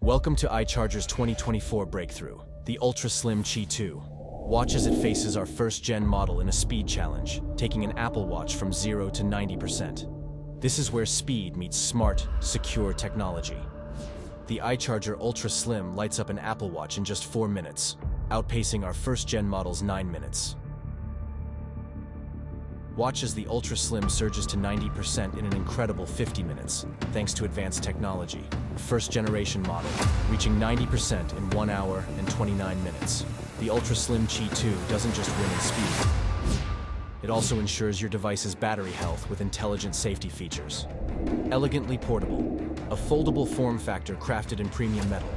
Welcome to iCharger's 2024 breakthrough, the Ultra Slim Qi2. Watch as it faces our first-gen model in a speed challenge, taking an Apple Watch from 0 to 90%. This is where speed meets smart, secure technology. The iCharger Ultra Slim lights up an Apple Watch in just 4 minutes, outpacing our first-gen model's 9 minutes. Watch as the Ultra Slim surges to 90% in an incredible 50 minutes, thanks to advanced technology. First-generation model, reaching 90% in 1 hour and 29 minutes. The Ultra Slim Qi2 doesn't just win in speed. It also ensures your device's battery health with intelligent safety features. Elegantly portable, a foldable form factor crafted in premium metal.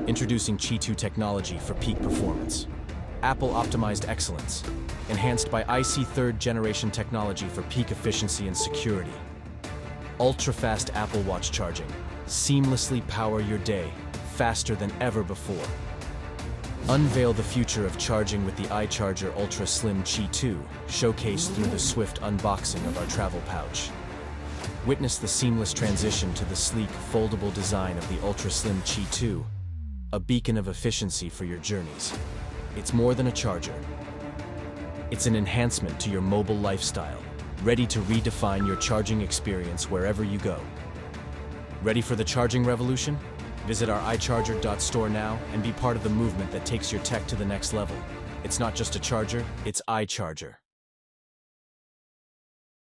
Introducing Qi2 technology for peak performance. Apple-optimized excellence, enhanced by IC third-generation technology for peak efficiency and security. Ultra-fast Apple Watch charging. Seamlessly power your day, faster than ever before. Unveil the future of charging with the iCharger Ultra Slim Qi2, showcased through the swift unboxing of our travel pouch. Witness the seamless transition to the sleek, foldable design of the Ultra Slim Qi2, a beacon of efficiency for your journeys. It's more than a charger. It's an enhancement to your mobile lifestyle, ready to redefine your charging experience wherever you go. Ready for the charging revolution? Visit our iCharger.store now and be part of the movement that takes your tech to the next level. It's not just a charger, it's iCharger.